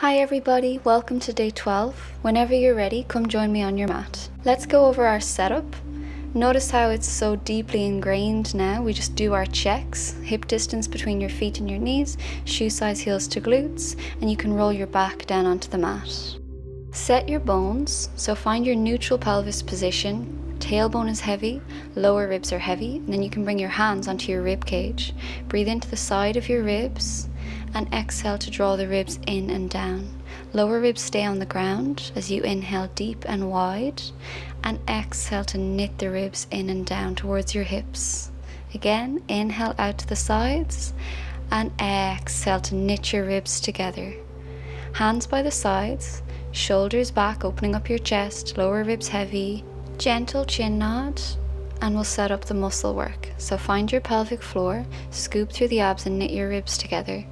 Hi everybody, welcome to day 12. Whenever you're ready, come join me on your mat. Let's go over our setup. Notice how it's so deeply ingrained now. We just do our checks, hip distance between your feet and your knees, shoe size heels to glutes, and you can roll your back down onto the mat. Set your bones, so find your neutral pelvis position. Tailbone is heavy, lower ribs are heavy, and then you can bring your hands onto your rib cage. Breathe into the side of your ribs and exhale to draw the ribs in and down. Lower ribs stay on the ground as you inhale deep and wide, and exhale to knit the ribs in and down towards your hips. Again, inhale out to the sides and exhale to knit your ribs together. Hands by the sides, shoulders back, opening up your chest, lower ribs heavy, gentle chin nod, and we'll set up the muscle work. So find your pelvic floor, scoop through the abs and knit your ribs together.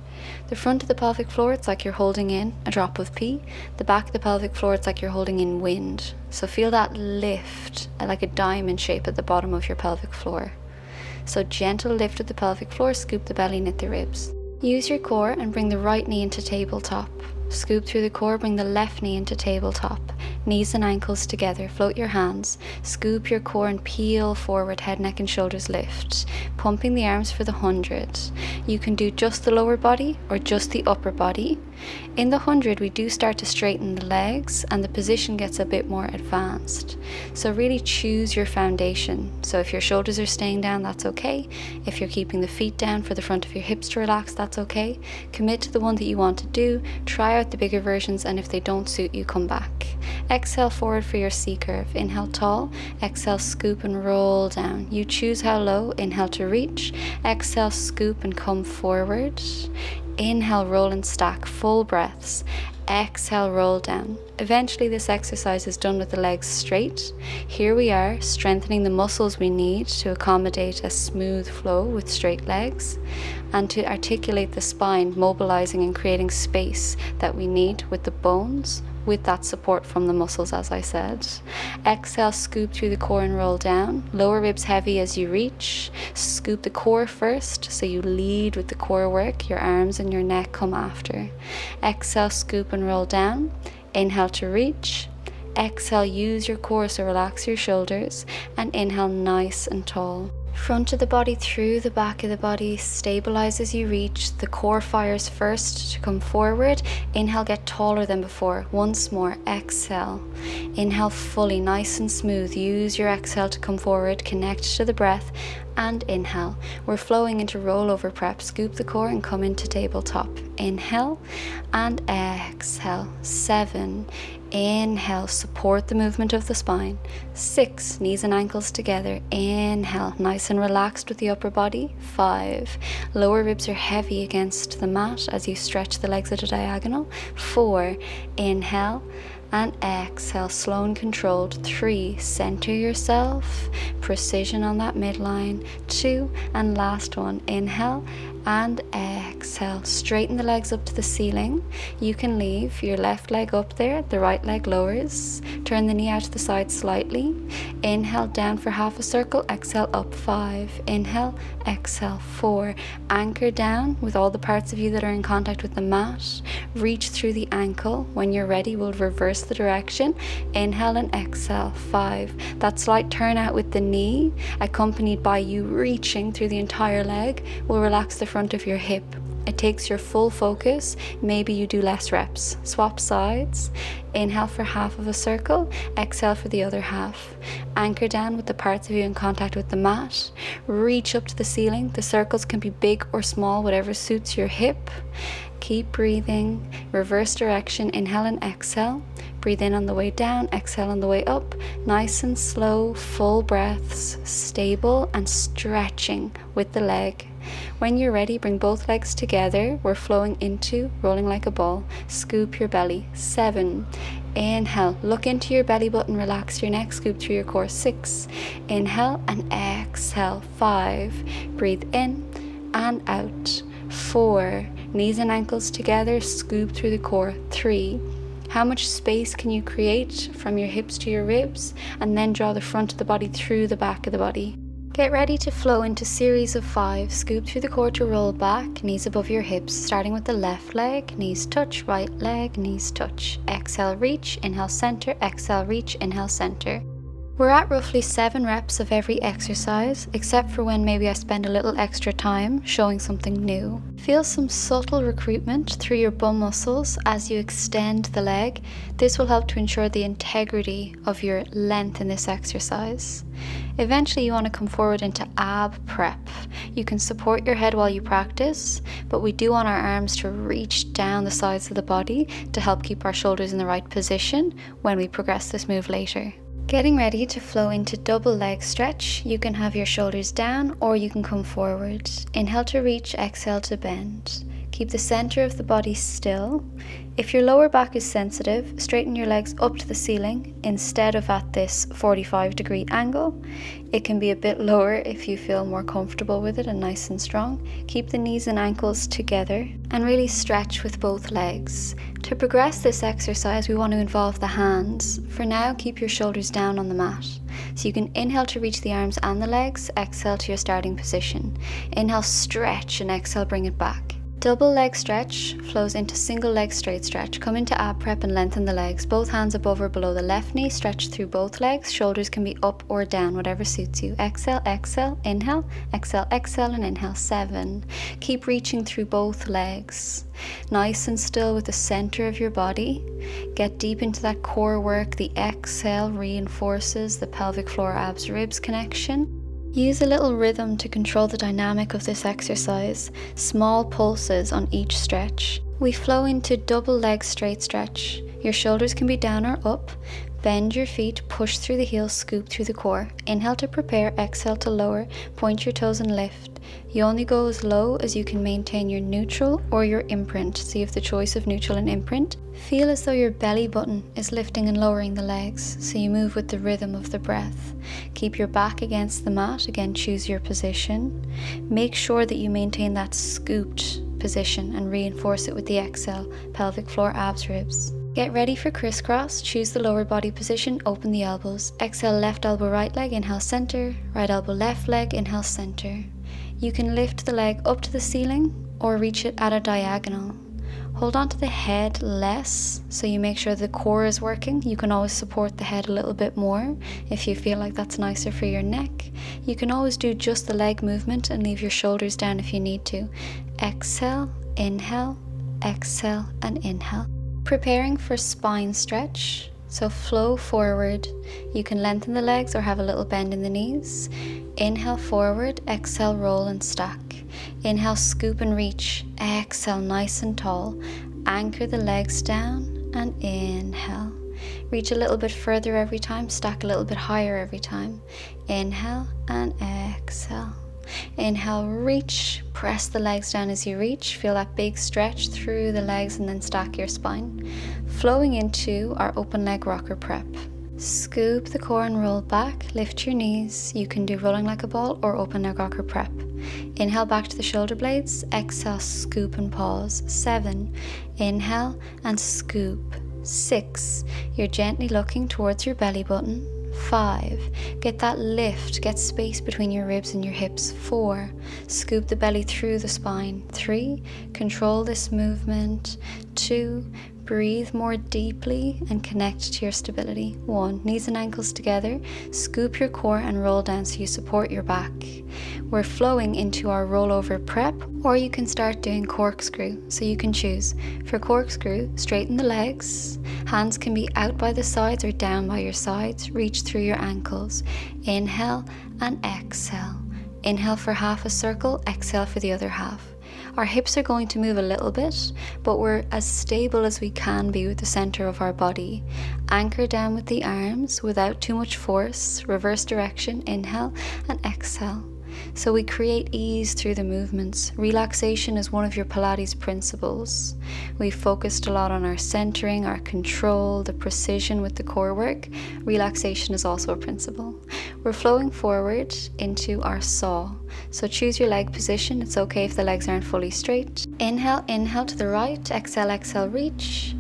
The front of the pelvic floor, it's like you're holding in a drop of pee. The back of the pelvic floor, it's like you're holding in wind. So feel that lift, like a diamond shape at the bottom of your pelvic floor. So gentle lift of the pelvic floor, scoop the belly, knit the ribs. Use your core and bring the right knee into tabletop. Scoop through the core, bring the left knee into tabletop. Knees and ankles together, float your hands, scoop your core and peel forward, head, neck and shoulders lift. Pumping the arms for the 100. You can do just the lower body or just the upper body. In the 100, we do start to straighten the legs and the position gets a bit more advanced. So really choose your foundation. So if your shoulders are staying down, that's okay. If you're keeping the feet down for the front of your hips to relax, that's okay. Commit to the one that you want to do. Try out the bigger versions, and if they don't suit you, come back. Exhale forward for your C curve. Inhale tall, exhale scoop and roll down. You choose how low. Inhale to reach, exhale scoop and come forward. Inhale, roll and stack, full breaths. Exhale, roll down. Eventually this exercise is done with the legs straight. Here we are, strengthening the muscles we need to accommodate a smooth flow with straight legs and to articulate the spine, mobilizing and creating space that we need with the bones, with that support from the muscles, as I said. Exhale, scoop through the core and roll down. Lower ribs heavy as you reach. Scoop the core first, so you lead with the core work. Your arms and your neck come after. Exhale, scoop and roll down. Inhale to reach. Exhale, use your core, so relax your shoulders. And inhale, nice and tall. Front of the body through the back of the body, stabilize as you reach. The core fires first to come forward. Inhale, get taller than before. Once more, exhale. Inhale fully, nice and smooth. Use your exhale to come forward, connect to the breath, and inhale. We're flowing into rollover prep. Scoop the core and come into tabletop. Inhale and exhale. 7. Inhale, support the movement of the spine. 6, knees and ankles together. Inhale, nice and relaxed with the upper body. 5, lower ribs are heavy against the mat as you stretch the legs at a diagonal. 4, inhale and exhale, slow and controlled. 3, center yourself, precision on that midline. 2, and last one, inhale and exhale. Straighten the legs up to the ceiling. You can leave your left leg up there, the right leg lowers. Turn the knee out to the side slightly. Inhale down for half a circle, exhale up. 5, inhale, exhale. 4, anchor down with all the parts of you that are in contact with the mat. Reach through the ankle. When you're ready, we'll reverse the direction. Inhale and exhale. 5, that slight turn out with the knee accompanied by you reaching through the entire leg will relax the front of your hip. It takes your full focus. Maybe you do less reps. Swap sides. Inhale for half of a circle, exhale for the other half. Anchor down with the parts of you in contact with the mat. Reach up to the ceiling. The circles can be big or small, whatever suits your hip. Keep breathing. Reverse direction. Inhale and exhale. Breathe in on the way down, exhale on the way up. Nice and slow, full breaths, stable and stretching with the leg. When you're ready, bring both legs together. We're flowing into rolling like a ball. Scoop your belly. 7, inhale, look into your belly button, relax your neck, scoop through your core. 6, inhale and exhale. 5, breathe in and out. 4, knees and ankles together, scoop through the core. 3, how much space can you create from your hips to your ribs, and then draw the front of the body through the back of the body. Get ready to flow into series of 5. Scoop through the core to roll back, knees above your hips, starting with the left leg, knees touch, right leg, knees touch. Exhale, reach, inhale, center, exhale, reach, inhale, center. We're at roughly 7 reps of every exercise, except for when maybe I spend a little extra time showing something new. Feel some subtle recruitment through your bum muscles as you extend the leg. This will help to ensure the integrity of your length in this exercise. Eventually you want to come forward into ab prep. You can support your head while you practice, but we do want our arms to reach down the sides of the body to help keep our shoulders in the right position when we progress this move later. Getting ready to flow into double leg stretch. You can have your shoulders down or you can come forward. Inhale to reach, exhale to bend. Keep the center of the body still. If your lower back is sensitive, straighten your legs up to the ceiling instead of at this 45-degree angle. It can be a bit lower if you feel more comfortable with it and nice and strong. Keep the knees and ankles together and really stretch with both legs. To progress this exercise, we want to involve the hands. For now, keep your shoulders down on the mat. So you can inhale to reach the arms and the legs, exhale to your starting position. Inhale, stretch, and exhale, bring it back. Double leg stretch flows into single leg straight stretch. Come into ab prep and lengthen the legs. Both hands above or below the left knee. Stretch through both legs. Shoulders can be up or down, whatever suits you. Exhale, exhale, inhale, exhale, exhale, and inhale. 7. Keep reaching through both legs. Nice and still with the center of your body. Get deep into that core work. The exhale reinforces the pelvic floor abs ribs connection. Use a little rhythm to control the dynamic of this exercise, small pulses on each stretch. We flow into double leg straight stretch. Your shoulders can be down or up. Bend your feet, push through the heels, scoop through the core. Inhale to prepare, exhale to lower, point your toes and lift. You only go as low as you can maintain your neutral or your imprint, so you have the choice of neutral and imprint. Feel as though your belly button is lifting and lowering the legs, so you move with the rhythm of the breath. Keep your back against the mat, again choose your position. Make sure that you maintain that scooped position and reinforce it with the exhale, pelvic floor abs ribs. Get ready for crisscross. Choose the lower body position, open the elbows. Exhale, left elbow, right leg, inhale center. Right elbow, left leg, inhale center. You can lift the leg up to the ceiling or reach it at a diagonal. Hold on to the head less so you make sure the core is working. You can always support the head a little bit more if you feel like that's nicer for your neck. You can always do just the leg movement and leave your shoulders down if you need to. Exhale, inhale, exhale, and inhale. Preparing for spine stretch. So flow forward. You can lengthen the legs or have a little bend in the knees. Inhale forward, exhale roll and stack. Inhale scoop and reach. Exhale nice and tall. Anchor the legs down and inhale. Reach a little bit further every time, stack a little bit higher every time. Inhale and exhale. Inhale, reach, press the legs down as you reach. Feel that big stretch through the legs and then stack your spine. Flowing into our open leg rocker prep. Scoop the core and roll back, lift your knees. You can do rolling like a ball or open leg rocker prep. Inhale back to the shoulder blades, exhale, scoop and pause. 7, inhale and scoop. 6, you're gently looking towards your belly button. 5, get that lift, get space between your ribs and your hips. 4, scoop the belly through the spine. 3, control this movement. 2, breathe more deeply and connect to your stability. 1, knees and ankles together, scoop your core and roll down so you support your back. We're flowing into our rollover prep, or you can start doing corkscrew, so you can choose. For corkscrew, straighten the legs, hands can be out by the sides or down by your sides, reach through your ankles. Inhale and exhale. Inhale for half a circle, exhale for the other half. Our hips are going to move a little bit, but we're as stable as we can be with the center of our body. Anchor down with the arms without too much force. Reverse direction, inhale and exhale. So we create ease through the movements. Relaxation is one of your Pilates principles. We've focused a lot on our centering, our control, the precision with the core work. Relaxation is also a principle. We're flowing forward into our saw. So choose your leg position. It's okay if the legs aren't fully straight. Inhale, inhale to the right. Exhale, exhale, reach.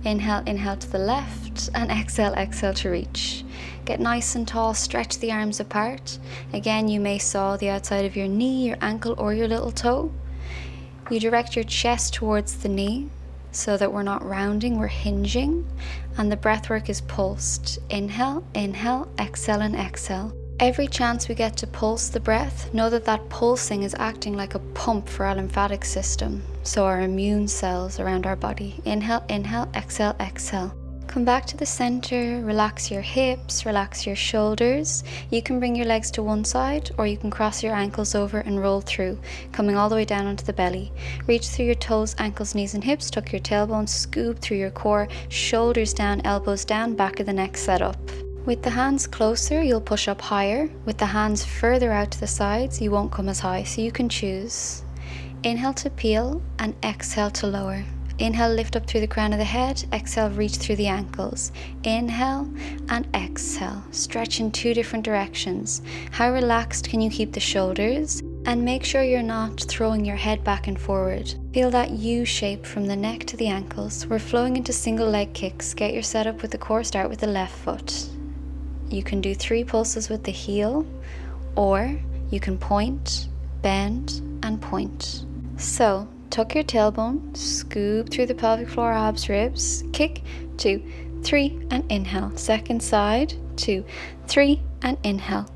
Inhale, inhale to the left, and exhale, exhale to reach. Get nice and tall, stretch the arms apart. Again, you may saw the outside of your knee, your ankle, or your little toe. You direct your chest towards the knee so that we're not rounding, we're hinging, and the breath work is pulsed. Inhale, inhale, exhale, and exhale. Every chance we get to pulse the breath, know that that pulsing is acting like a pump for our lymphatic system, so our immune cells around our body. Inhale, inhale, exhale, exhale. Come back to the center, relax your hips, relax your shoulders. You can bring your legs to one side, or you can cross your ankles over and roll through, coming all the way down onto the belly. Reach through your toes, ankles, knees and hips, tuck your tailbone, scoop through your core, shoulders down, elbows down, back of the neck set up. With the hands closer, you'll push up higher. With the hands further out to the sides, you won't come as high, so you can choose. Inhale to peel and exhale to lower. Inhale, lift up through the crown of the head. Exhale, reach through the ankles. Inhale and exhale. Stretch in 2 different directions. How relaxed can you keep the shoulders? And make sure you're not throwing your head back and forward. Feel that U shape from the neck to the ankles. We're flowing into single leg kicks. Get your setup with the core. Start with the left foot. You can do 3 pulses with the heel, or you can point, bend, and point. So, tuck your tailbone, scoop through the pelvic floor, abs, ribs, kick, 2, 3, and inhale. Second side, 2, 3, and inhale.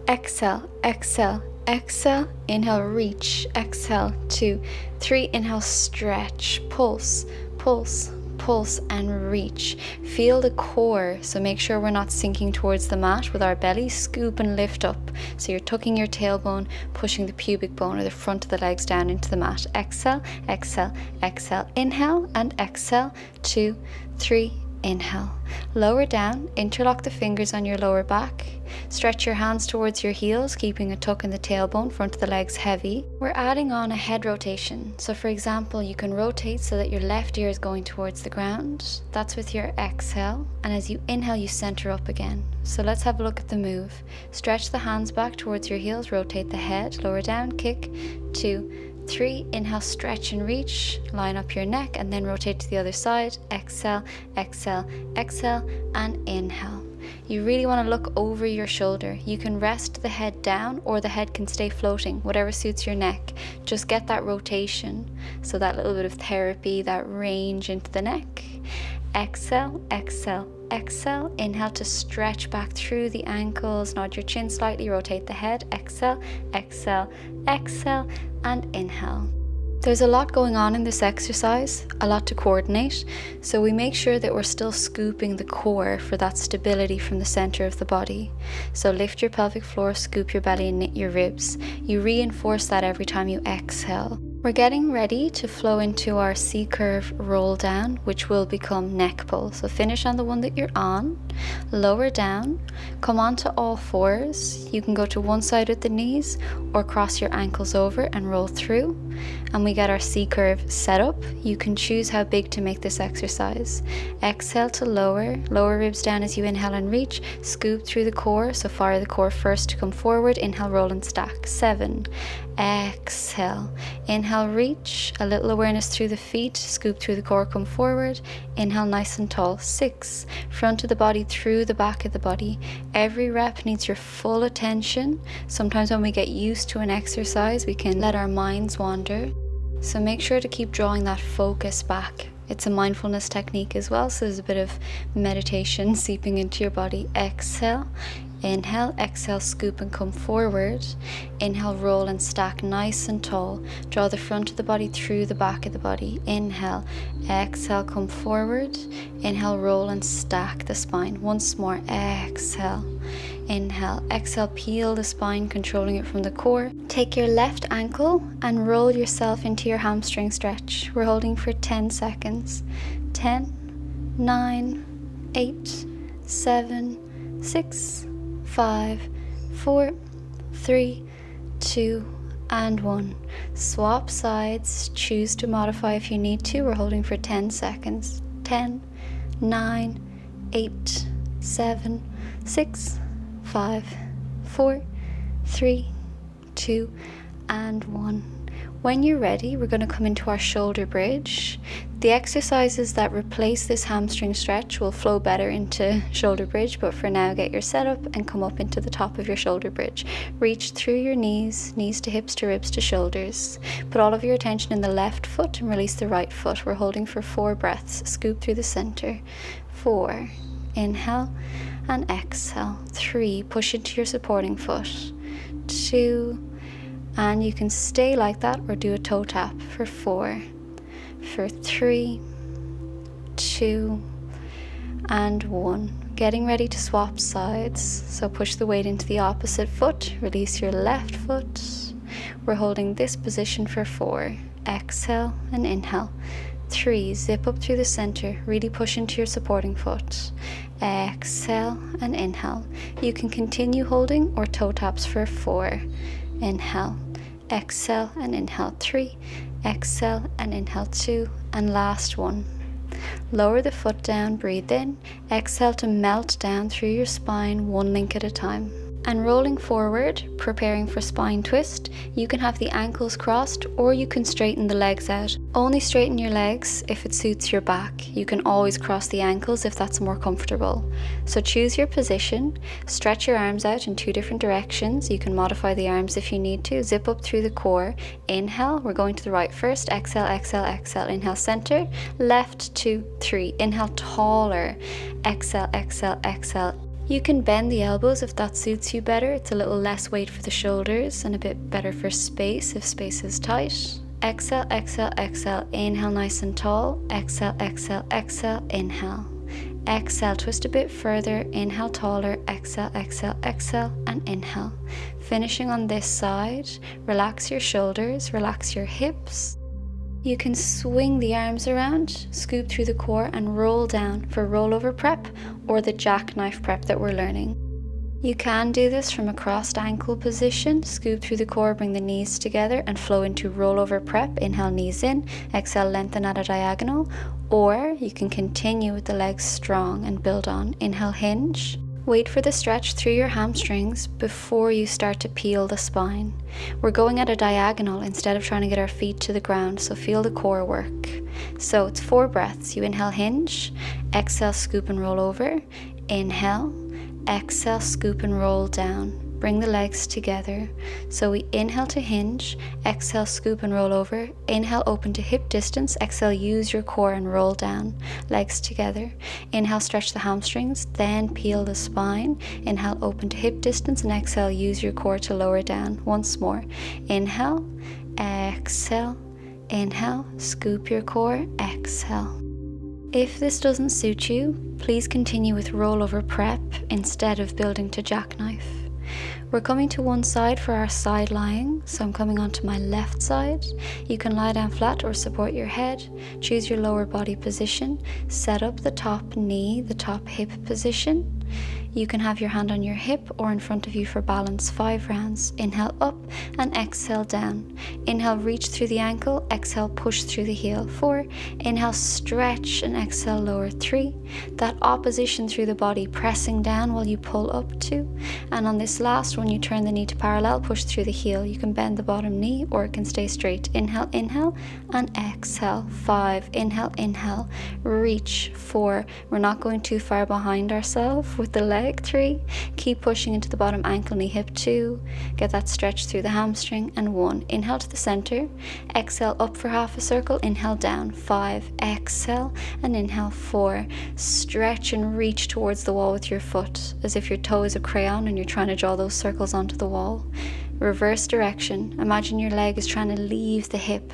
Exhale, exhale, exhale, inhale, reach, exhale, 2, 3, inhale, stretch, pulse, pulse, pulse, and reach. Feel the core, so make sure we're not sinking towards the mat with our belly. Scoop and lift up, so you're tucking your tailbone, pushing the pubic bone or the front of the legs down into the mat. Exhale, exhale, exhale, inhale, and exhale, 2, 3, inhale. Lower down, interlock the fingers on your lower back. Stretch your hands towards your heels, keeping a tuck in the tailbone, front of the legs heavy. We're adding on a head rotation. So for example, you can rotate so that your left ear is going towards the ground. That's with your exhale. And as you inhale, you center up again. So let's have a look at the move. Stretch the hands back towards your heels, rotate the head, lower down, kick, 2, 3, inhale, stretch and reach, line up your neck, and then rotate to the other side. Exhale, exhale, exhale, and inhale. You really want to look over your shoulder. You can rest the head down, or the head can stay floating, whatever suits your neck. Just get that rotation, so that little bit of therapy, that range into the neck. Exhale, exhale, exhale. Inhale to stretch back through the ankles, nod your chin slightly, rotate the head. Exhale, exhale, exhale, and inhale. There's a lot going on in this exercise, a lot to coordinate, so we make sure that we're still scooping the core for that stability from the center of the body. So lift your pelvic floor, scoop your belly, and knit your ribs. You reinforce that every time you exhale. We're getting ready to flow into our C-curve roll down, which will become neck pull. So finish on the one that you're on, lower down, come onto all fours. You can go to one side with the knees or cross your ankles over and roll through. And we get our C-curve set up. You can choose how big to make this exercise. Exhale to lower ribs down as you inhale and reach. Scoop through the core, so fire the core first to come forward. Inhale, roll and stack. 7. Exhale. Inhale, reach. A little awareness through the feet. Scoop through the core, come forward. Inhale, nice and tall. 6. Front of the body through the back of the body. Every rep needs your full attention. Sometimes when we get used to an exercise, we can let our minds wander. So make sure to keep drawing that focus back. It's a mindfulness technique as well, so there's a bit of meditation seeping into your body. Exhale. Inhale, exhale, scoop and come forward. Inhale, roll and stack nice and tall. Draw the front of the body through the back of the body. Inhale, exhale, come forward. Inhale, roll and stack the spine. Once more, exhale. Inhale, exhale, peel the spine, controlling it from the core. Take your left ankle and roll yourself into your hamstring stretch. We're holding for 10 seconds. 10, 9, 8, 7, 6, 5, 4, 3, 2, and 1. Swap sides. Choose to modify if you need to. We're holding for 10 seconds. 10, 9, 8, 7, 6, 5, 4, 3, 2, and 1. When you're ready, we're going to come into our shoulder bridge. The exercises that replace this hamstring stretch will flow better into shoulder bridge, but for now, get your setup and come up into the top of your shoulder bridge. Reach through your knees to hips to ribs to shoulders. Put all of your attention in the left foot and release the right foot. We're holding for 4 breaths. Scoop through the center. 4, inhale and exhale. 3, push into your supporting foot. 2, and you can stay like that or do a toe tap for 4, for 3, 2, and 1. Getting ready to swap sides. So push the weight into the opposite foot, release your left foot. We're holding this position for 4. Exhale and inhale. 3, zip up through the center, really push into your supporting foot. Exhale and inhale. You can continue holding or toe taps for 4. Inhale, exhale and inhale. 3, exhale and inhale. 2, and last one. Lower the foot down, breathe in, exhale to melt down through your spine, 1 link at a time. And rolling forward, preparing for spine twist, you can have the ankles crossed or you can straighten the legs out. Only straighten your legs if it suits your back. You can always cross the ankles if that's more comfortable. So choose your position, stretch your arms out in 2 different directions. You can modify the arms if you need to. Zip up through the core. Inhale, we're going to the right first. Exhale, exhale, exhale. Inhale, center. Left, 2, 3. Inhale, taller. Exhale, exhale, exhale. You can bend the elbows if that suits you better. It's a little less weight for the shoulders and a bit better for space if space is tight. Exhale, exhale, exhale. Inhale nice and tall. Exhale, exhale, exhale. Inhale. Exhale, twist a bit further. Inhale, taller. Exhale, exhale, exhale, and inhale. Finishing on this side, relax your shoulders, relax your hips. You can swing the arms around, scoop through the core and roll down for rollover prep or the jackknife prep that we're learning. You can do this from a crossed ankle position, scoop through the core, bring the knees together and flow into rollover prep. Inhale, knees in, exhale, lengthen at a diagonal, or you can continue with the legs strong and build on. Inhale, hinge. Wait for the stretch through your hamstrings before you start to peel the spine. We're going at a diagonal instead of trying to get our feet to the ground, so feel the core work. So it's 4 breaths. You inhale, hinge, exhale, scoop and roll over. Inhale, exhale, scoop and roll down. Bring the legs together. So we inhale to hinge, exhale, scoop and roll over. Inhale, open to hip distance. Exhale, use your core and roll down. Legs together. Inhale, stretch the hamstrings, then peel the spine. Inhale, open to hip distance, and exhale, use your core to lower down. Once more. Inhale, exhale, inhale, scoop your core, exhale. If this doesn't suit you, please continue with rollover prep instead of building to jackknife. We're coming to one side for our side lying, so I'm coming onto my left side. You can lie down flat or support your head. Choose your lower body position. Set up the top knee, the top hip position. You can have your hand on your hip or in front of you for balance. 5 rounds. Inhale up and exhale down. Inhale, reach through the ankle. Exhale, push through the heel. 4. Inhale, stretch and exhale, lower. 3. That opposition through the body, pressing down while you pull up. 2. And on this last one, you turn the knee to parallel, push through the heel. You can bend the bottom knee or it can stay straight. Inhale, inhale, and exhale. 5. Inhale, inhale, reach. 4. We're not going too far behind ourselves with the leg. 3. Keep pushing into the bottom ankle, knee, hip. 2. Get that stretch through the hamstring. And 1. Inhale to the center. Exhale up for half a circle. Inhale down. 5. Exhale and inhale. 4. Stretch and reach towards the wall with your foot as if your toe is a crayon and you're trying to draw those circles onto the wall. Reverse direction. Imagine your leg is trying to leave the hip.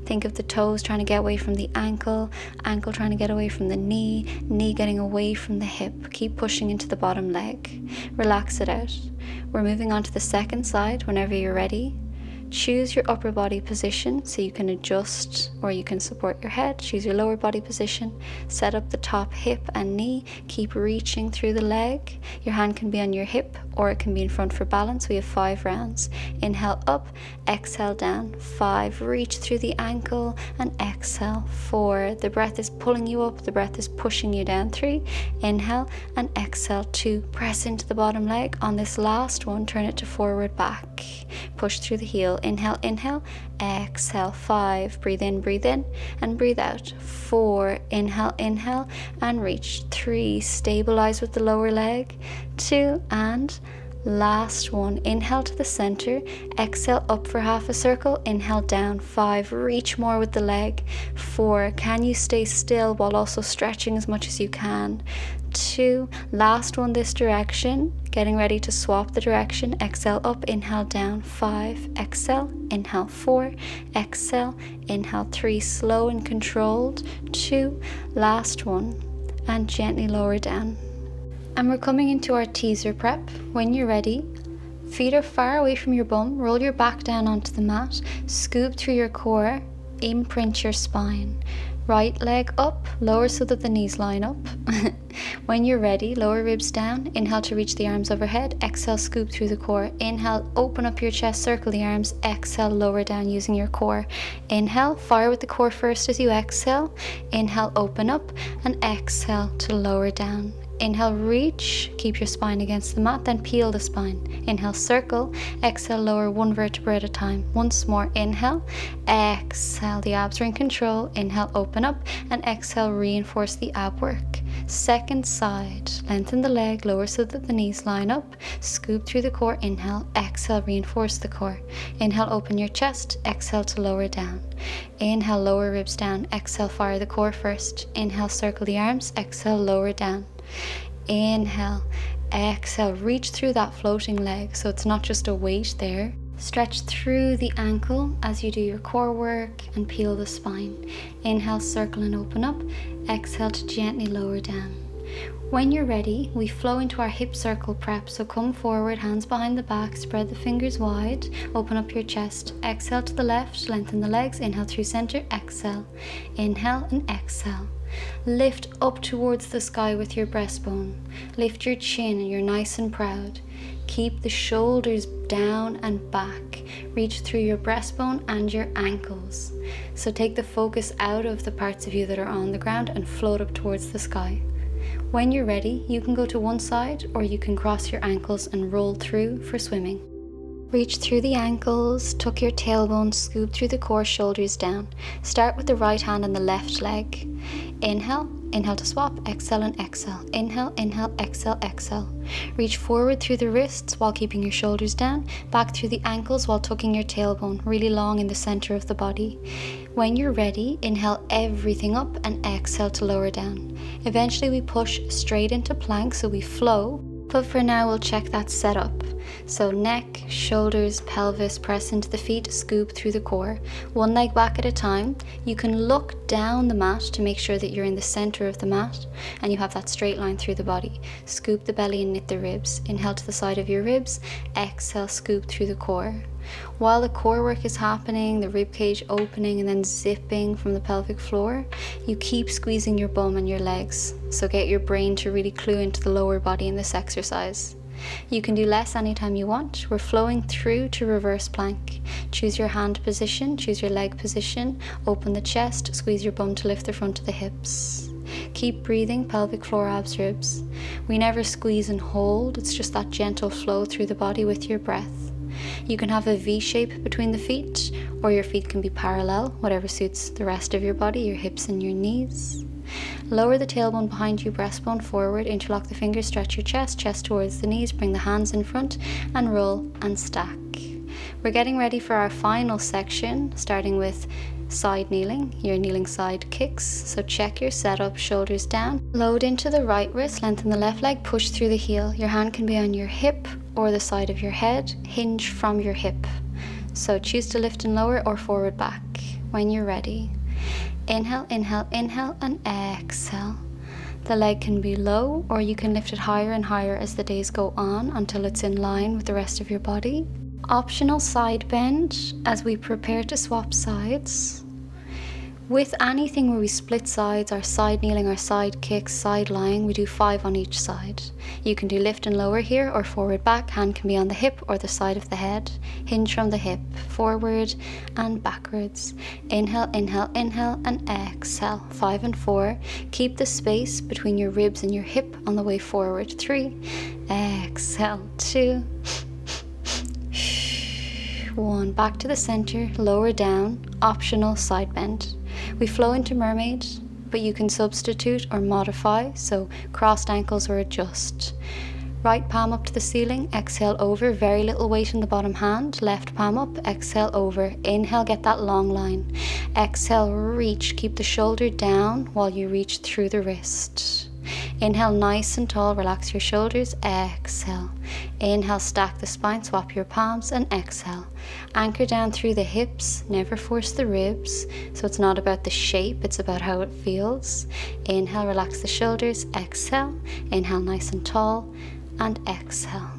Think of the toes trying to get away from the ankle, ankle trying to get away from the knee, knee getting away from the hip. Keep pushing into the bottom leg. Relax it out. We're moving on to the second side whenever you're ready. Choose your upper body position so you can adjust or you can support your head. Choose your lower body position. Set up the top hip and knee. Keep reaching through the leg. Your hand can be on your hip or it can be in front for balance. We have 5 rounds. Inhale up, exhale down. 5, reach through the ankle and exhale. 4, the breath is pulling you up, the breath is pushing you down. 3, inhale and exhale. 2, press into the bottom leg. On this last one, turn it to forward back. Push through the heel. inhale, inhale, exhale. 5, breathe in, and breathe out. 4, inhale, inhale, and reach. 3, stabilize with the lower leg. 2, and last one. Inhale to the center, exhale up for half a circle, inhale down. 5, reach more with the leg. 4, can you stay still while also stretching as much as you can? 2, last one this direction, getting ready to swap the direction. Exhale up, inhale down. 5, exhale, inhale. 4, exhale, inhale. 3, slow and controlled. 2, last one, and gently lower down. And we're coming into our teaser prep. When you're ready, feet are far away from your bum, roll your back down onto the mat, scoop through your core, imprint your spine. Right leg up, lower so that the knees line up. When you're ready, lower ribs down, inhale to reach the arms overhead, exhale, scoop through the core. Inhale, open up your chest, circle the arms, exhale, lower down using your core. Inhale, fire with the core first as you exhale. Inhale, open up, and exhale to lower down. Inhale, reach, keep your spine against the mat, then peel the spine. Inhale, circle, exhale, lower one vertebra at a time. Once more, inhale, exhale, the abs are in control. Inhale, open up, and exhale, reinforce the ab work. Second side, lengthen the leg, lower so that the knees line up, scoop through the core. Inhale, exhale, reinforce the core. Inhale, open your chest, exhale to lower down. Inhale, lower ribs down, exhale, fire the core first. Inhale, circle the arms, exhale, lower down. Inhale, exhale, reach through that floating leg so it's not just a weight there. Stretch through the ankle as you do your core work and peel the spine. Inhale, circle and open up. Exhale to gently lower down. When you're ready, we flow into our hip circle prep. So come forward, hands behind the back, spread the fingers wide, open up your chest. Exhale to the left, lengthen the legs. Inhale through center, exhale. Inhale and exhale. Lift up towards the sky with your breastbone. Lift your chin and you're nice and proud. Keep the shoulders down and back. Reach through your breastbone and your ankles. So take the focus out of the parts of you that are on the ground and float up towards the sky. When you're ready, you can go to one side or you can cross your ankles and roll through for swimming. Reach through the ankles, tuck your tailbone, scoop through the core, shoulders down. Start with the right hand and the left leg. Inhale, inhale to swap, exhale and exhale. Inhale, inhale, exhale, exhale. Reach forward through the wrists while keeping your shoulders down, back through the ankles while tucking your tailbone, really long in the center of the body. When you're ready, inhale everything up and exhale to lower down. Eventually we push straight into plank, so we flow. But for now, we'll check that setup. So neck, shoulders, pelvis, press into the feet, scoop through the core. One leg back at a time. You can look down the mat to make sure that you're in the center of the mat and you have that straight line through the body. Scoop the belly and knit the ribs. Inhale to the side of your ribs. Exhale, scoop through the core. While the core work is happening, the rib cage opening and then zipping from the pelvic floor, you keep squeezing your bum and your legs. So get your brain to really clue into the lower body in this exercise. You can do less anytime you want. We're flowing through to reverse plank. Choose your hand position, choose your leg position, open the chest, squeeze your bum to lift the front of the hips. Keep breathing, pelvic floor, abs, ribs. We never squeeze and hold, it's just that gentle flow through the body with your breath. You can have a V shape between the feet, or your feet can be parallel, whatever suits the rest of your body, your hips and your knees. Lower the tailbone behind you, breastbone forward, interlock the fingers, stretch your chest towards the knees, bring the hands in front and roll and stack. We're getting ready for our final section, starting with side kneeling, your kneeling side kicks. So check your setup, shoulders down, load into the right wrist, lengthen the left leg, push through the heel. Your hand can be on your hip or the side of your head, hinge from your hip. So choose to lift and lower or forward back when you're ready. Inhale, inhale, inhale, and exhale. The leg can be low or you can lift it higher and higher as the days go on until it's in line with the rest of your body. Optional side bend as we prepare to swap sides. With anything where we split sides, our side kneeling, our side kicks, side lying, we do 5 on each side. You can do lift and lower here or forward back. Hand can be on the hip or the side of the head. Hinge from the hip, forward and backwards. Inhale, inhale, inhale, and exhale. 5 and 4. Keep the space between your ribs and your hip on the way forward. 3. Exhale. 2. 1, back to the center, lower down, optional side bend. We flow into mermaid, but you can substitute or modify, so crossed ankles or adjust. Right palm up to the ceiling, exhale over, very little weight in the bottom hand, left palm up, exhale over, inhale, get that long line, exhale, reach, keep the shoulder down while you reach through the wrist. Inhale, nice and tall, relax your shoulders, exhale. Inhale, stack the spine, swap your palms, and exhale. Anchor down through the hips, never force the ribs, so it's not about the shape, it's about how it feels. Inhale, relax the shoulders, exhale. Inhale, nice and tall, and exhale.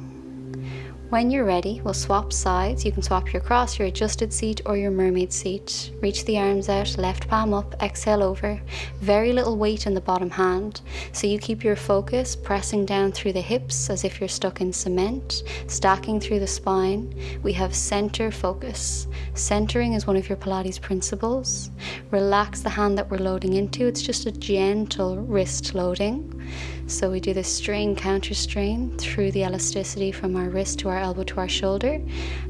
When you're ready, we'll swap sides. You can swap your cross, your adjusted seat, or your mermaid seat. Reach the arms out, left palm up, exhale over. Very little weight in the bottom hand, so you keep your focus pressing down through the hips as if you're stuck in cement, stacking through the spine. We have center focus. Centering is one of your Pilates principles. Relax the hand that we're loading into. It's just a gentle wrist loading. So we do the strain, counter strain through the elasticity from our wrist to our elbow to our shoulder,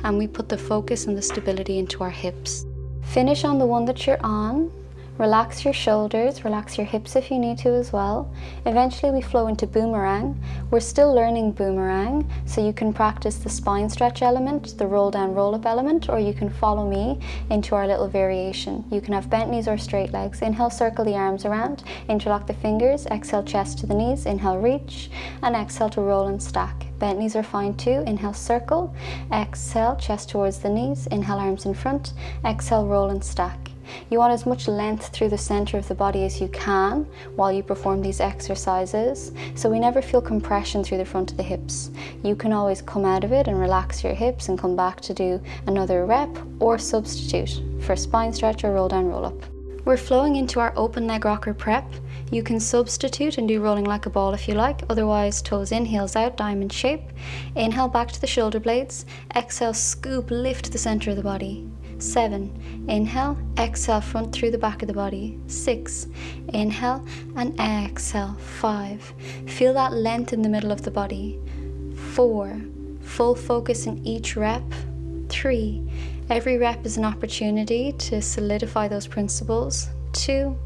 and we put the focus and the stability into our hips. Finish on the one that you're on. Relax your shoulders, relax your hips if you need to as well. Eventually we flow into boomerang. We're still learning boomerang, so you can practice the spine stretch element, the roll down, roll up element, or you can follow me into our little variation. You can have bent knees or straight legs. Inhale, circle the arms around, interlock the fingers, exhale, chest to the knees, inhale, reach, and exhale to roll and stack. Bent knees are fine too. Inhale, circle, exhale, chest towards the knees, inhale, arms in front, exhale, roll and stack. You want as much length through the center of the body as you can while you perform these exercises, so we never feel compression through the front of the hips. You can always come out of it and relax your hips and come back to do another rep or substitute for spine stretch or roll down, roll up. We're flowing into our open leg rocker prep. You can substitute and do rolling like a ball if you like, otherwise toes in, heels out, diamond shape. Inhale, back to the shoulder blades. Exhale, scoop, lift the center of the body. 7, inhale, exhale, front through the back of the body. 6, inhale and exhale. 5, feel that length in the middle of the body. 4, full focus in each rep. 3, every rep is an opportunity to solidify those principles. 2,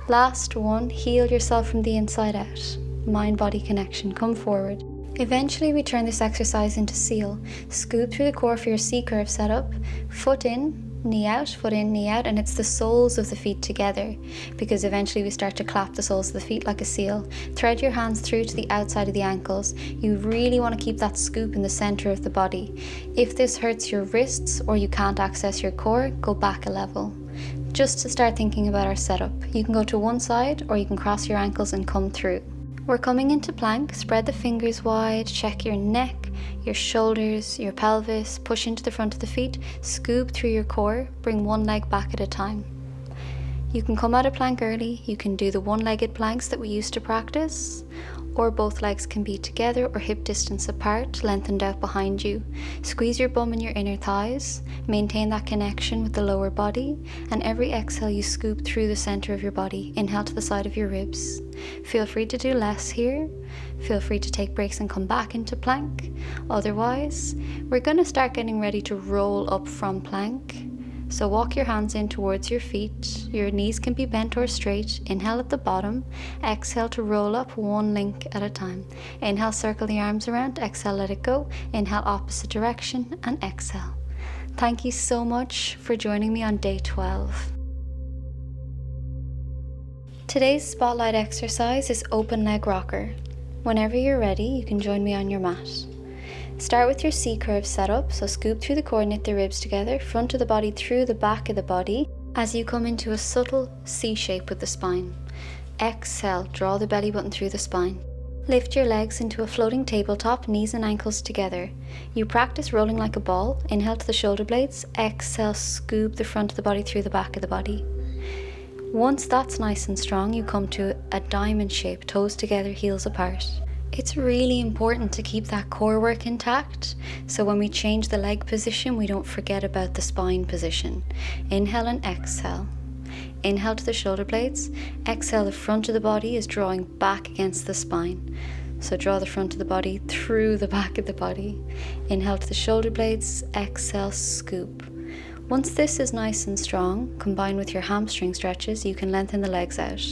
last one, heal yourself from the inside out. Mind-body connection, come forward. Eventually we turn this exercise into seal. Scoop through the core for your C-curve setup. Foot in, knee out, foot in, knee out, and it's the soles of the feet together, because eventually we start to clap the soles of the feet like a seal. Thread your hands through to the outside of the ankles. You really want to keep that scoop in the center of the body. If this hurts your wrists or you can't access your core, go back a level. Just to start thinking about our setup, you can go to one side or you can cross your ankles and come through. We're coming into plank. Spread the fingers wide, check your neck, your shoulders, your pelvis, push into the front of the feet, scoop through your core, bring one leg back at a time. You can come out of plank early, you can do the one-legged planks that we used to practice, or both legs can be together or hip distance apart, lengthened out behind you. Squeeze your bum and your inner thighs, maintain that connection with the lower body, and every exhale you scoop through the center of your body. Inhale to the side of your ribs. Feel free to do less here. Feel free to take breaks and come back into plank. Otherwise, we're going to start getting ready to roll up from plank. So walk your hands in towards your feet. Your knees can be bent or straight. Inhale at the bottom. Exhale to roll up one link at a time. Inhale, circle the arms around. Exhale, let it go. Inhale, opposite direction, and exhale. Thank you so much for joining me on day 12. Today's spotlight exercise is open leg rocker. Whenever you're ready, you can join me on your mat. Start with your C-curve setup, so scoop through the core, knit the ribs together, front of the body through the back of the body as you come into a subtle C shape with the spine. Exhale, draw the belly button through the spine. Lift your legs into a floating tabletop, knees and ankles together. You practice rolling like a ball. Inhale to the shoulder blades, exhale, scoop the front of the body through the back of the body. Once that's nice and strong, you come to a diamond shape, toes together, heels apart. It's really important to keep that core work intact, so when we change the leg position, we don't forget about the spine position. Inhale and exhale. Inhale to the shoulder blades. Exhale, the front of the body is drawing back against the spine. So draw the front of the body through the back of the body. Inhale to the shoulder blades, exhale, scoop. Once this is nice and strong, combined with your hamstring stretches, you can lengthen the legs out.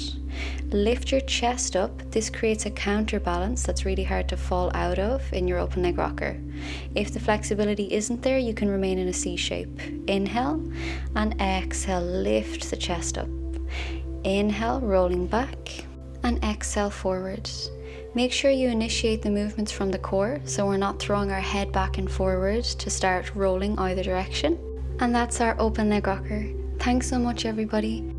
Lift your chest up. This creates a counterbalance that's really hard to fall out of in your open leg rocker. If the flexibility isn't there, you can remain in a C shape. Inhale and exhale, lift the chest up. Inhale, rolling back, and exhale forward. Make sure you initiate the movements from the core, so we're not throwing our head back and forward to start rolling either direction. And that's our open leg rocker. Thanks so much, everybody.